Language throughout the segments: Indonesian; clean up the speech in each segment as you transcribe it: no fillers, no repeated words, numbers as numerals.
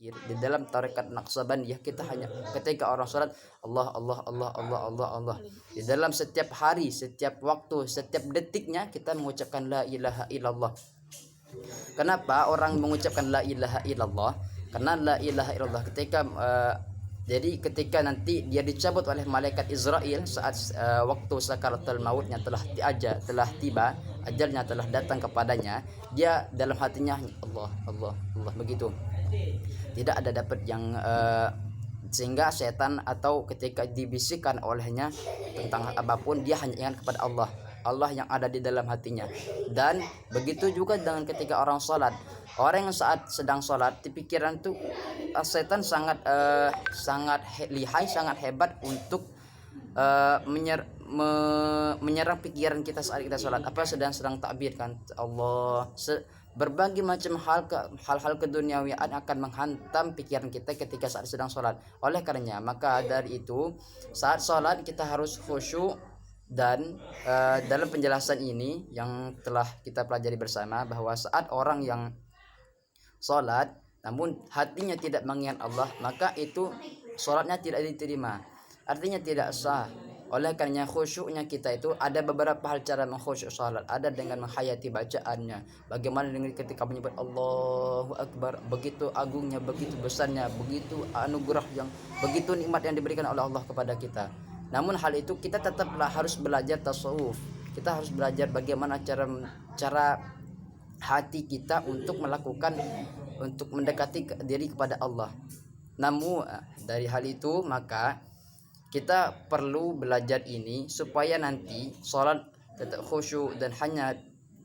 di dalam tarekat Naqsabandiyah kita hanya ketika orang sholat Allah Allah Allah Allah Allah Allah. Di dalam setiap hari, setiap waktu, setiap detiknya kita mengucapkan la ilaha illallah. Kenapa orang mengucapkan la ilaha illallah? Karena la ilaha illallah jadi ketika nanti dia dicabut oleh malaikat Israel saat waktu sakaratul mautnya telah tiba, ajalnya telah datang kepadanya, dia dalam hatinya Allah Allah Allah begitu. Tidak ada dapat yang sehingga setan atau ketika dibisikkan olehnya tentang apapun dia hanya ingat kepada Allah, Allah yang ada di dalam hatinya. Dan begitu juga dengan ketika orang sholat, orang yang saat sedang sholat di pikiran tuh setan sangat lihai, sangat hebat untuk menyerang pikiran kita saat kita sholat. Apa sedang takbir kan Allah, berbagai macam hal-hal keduniawian akan menghantam pikiran kita ketika saat sedang sholat. Oleh karenanya maka dari itu saat sholat kita harus khusyuk. Dan dalam penjelasan ini yang telah kita pelajari bersama bahwa saat orang yang sholat namun hatinya tidak mengingat Allah, maka itu sholatnya tidak diterima, artinya tidak sah. Oleh karenanya khusyuknya kita itu ada beberapa hal cara mengkhusyuk salat. Ada dengan menghayati bacaannya. Bagaimana dengan ketika menyebut Allahu Akbar, begitu agungnya, begitu besarnya, begitu anugerah yang begitu nikmat yang diberikan oleh Allah kepada kita. Namun hal itu kita tetaplah harus belajar tasawuf. Kita harus belajar bagaimana cara hati kita untuk mendekati diri kepada Allah. Namun dari hal itu maka kita perlu belajar ini supaya nanti sholat tetap khusyuk dan hanya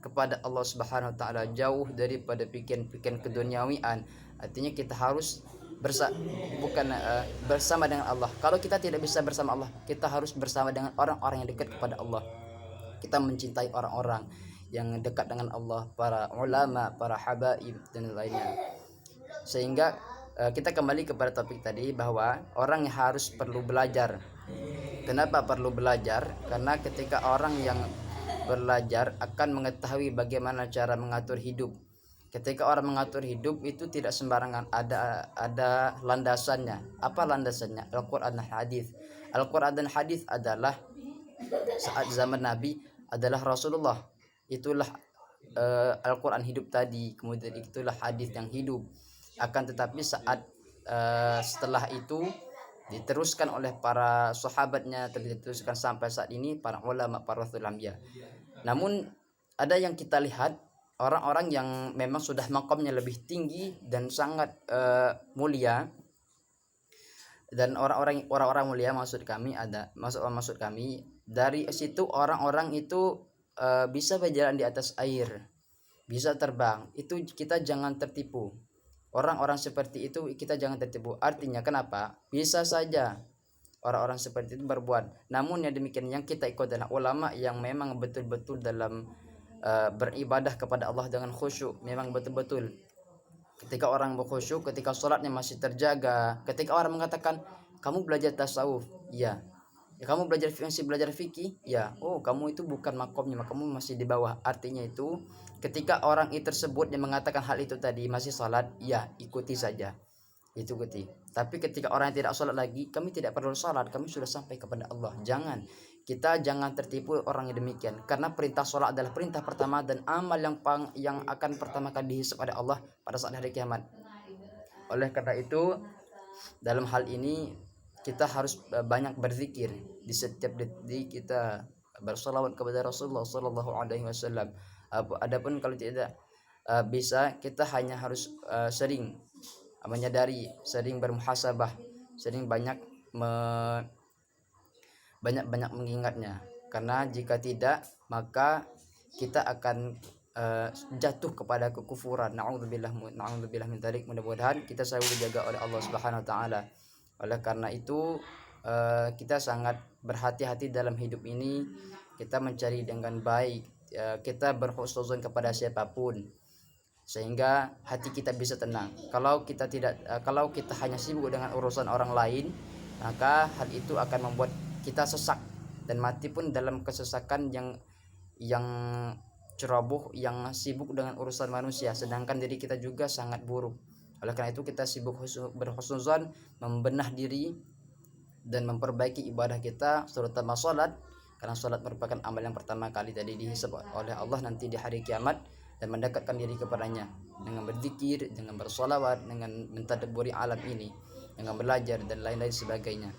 kepada Allah Subhanahu wa taala, jauh daripada pikiran-pikiran keduniawian. Artinya kita harus bersama dengan Allah. Kalau kita tidak bisa bersama Allah, kita harus bersama dengan orang-orang yang dekat kepada Allah. Kita mencintai orang-orang yang dekat dengan Allah, para ulama, para habaib dan lainnya. Sehingga kita kembali kepada topik tadi bahwa orang yang perlu belajar. Kenapa perlu belajar? Karena ketika orang yang belajar akan mengetahui bagaimana cara mengatur hidup. Ketika orang mengatur hidup itu tidak sembarangan, ada landasannya. Apa landasannya? Al-Qur'an dan hadis. Al-Qur'an dan hadis adalah saat zaman Nabi adalah Rasulullah. Itulah Al-Qur'an hidup tadi, kemudian itulah hadis yang hidup. Akan tetapi saat setelah itu diteruskan oleh para sahabatnya, diteruskan sampai saat ini para ulama, para ulama. Namun ada yang kita lihat orang-orang yang memang sudah maqamnya lebih tinggi dan sangat mulia, dan orang-orang mulia maksud kami dari situ orang-orang itu bisa berjalan di atas air, bisa terbang. Itu kita jangan tertipu. Orang-orang seperti itu kita jangan tertipu. Artinya kenapa? Bisa saja orang-orang seperti itu berbuat. Namun yang demikian yang kita ikut adalah ulama yang memang betul-betul dalam beribadah kepada Allah dengan khusyuk. Memang betul-betul ketika orang berkhusyuk, ketika sholatnya masih terjaga. Ketika orang mengatakan kamu belajar tasawuf, iya. Ya, kamu masih belajar fikih, ya. Oh, kamu itu bukan makomnya, kamu masih di bawah. Artinya itu ketika orang itu tersebut yang mengatakan hal itu tadi masih sholat, ya ikuti saja, itu ikuti. Tapi ketika orang yang tidak sholat lagi, kami tidak perlu sholat, kami sudah sampai kepada Allah. Kita jangan tertipu orang yang demikian, karena perintah sholat adalah perintah pertama dan amal yang akan pertama kali dihisab oleh Allah pada saat hari kiamat. Oleh karena itu dalam hal ini kita harus banyak berzikir di setiap detik, kita bersalawat kepada Rasulullah sallallahu alaihi wasallam. Adapun kalau tidak bisa, kita hanya harus sering menyadari, sering bermuhasabah, sering banyak mengingatnya. Karena jika tidak maka kita akan jatuh kepada kekufuran. Na'udzubillah min dzalik. Mudah-mudahan kita selalu dijaga oleh Allah Subhanahu wa taala. Oleh karena itu kita sangat berhati-hati dalam hidup ini. Kita mencari dengan baik, kita berhusnuzon kepada siapapun sehingga hati kita bisa tenang. Kalau kita hanya sibuk dengan urusan orang lain, maka hal itu akan membuat kita sesak dan mati pun dalam kesesakan yang ceroboh, yang sibuk dengan urusan manusia, sedangkan diri kita juga sangat buruk. Oleh karena itu kita sibuk berhusnuzon, membenah diri dan memperbaiki ibadah kita, terutama sholat, karena sholat merupakan amal yang pertama kali tadi dihisab oleh Allah nanti di hari kiamat, dan mendekatkan diri kepadanya dengan berzikir, dengan bersolawat, dengan mentadabburi alam ini, dengan belajar dan lain-lain sebagainya.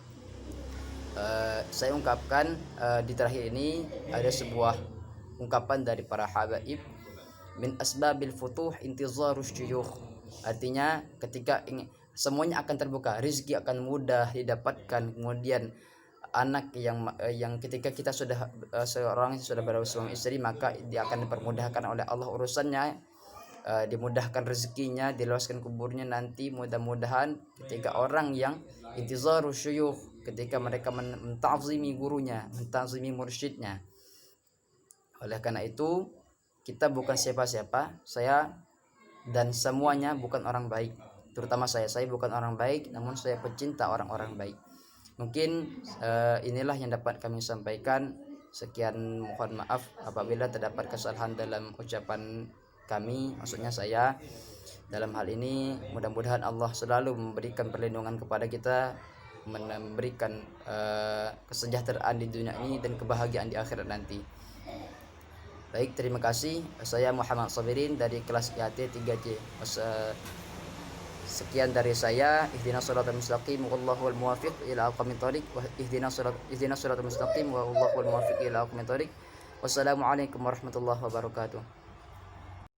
Saya ungkapkan di terakhir ini ada sebuah ungkapan dari para habaib, min asbabil futuh intizarus syuyukh. Artinya ketika semuanya akan terbuka, rezeki akan mudah didapatkan, kemudian anak yang ketika kita sudah seorang sudah bersuami istri, maka dia akan dipermudahkan oleh Allah urusannya, dimudahkan rezekinya, diluaskan kuburnya nanti. Mudah-mudahan ketika orang yang intizarus syuyukh, ketika mereka mentazimi gurunya, mentazimi mursyidnya. Oleh karena itu kita bukan siapa-siapa, saya dan semuanya bukan orang baik, terutama saya bukan orang baik, namun saya pecinta orang-orang baik. Mungkin inilah yang dapat kami sampaikan. Sekian, mohon maaf apabila terdapat kesalahan dalam ucapan kami, maksudnya saya dalam hal ini. Mudah-mudahan Allah selalu memberikan perlindungan kepada kita, memberikan kesejahteraan di dunia ini dan kebahagiaan di akhirat nanti. Baik, terima kasih. Saya Muhammad Sabirin dari kelas IAT 3C. Sekian dari saya. Ihdinas shiratal mustaqim wallahul muwaffiq ila aqwamit thoriq. Ihdinas shiratal mustaqim wallahul muwaffiq ila aqwamit thoriq. Wassalamualaikum warahmatullahi wabarakatuh.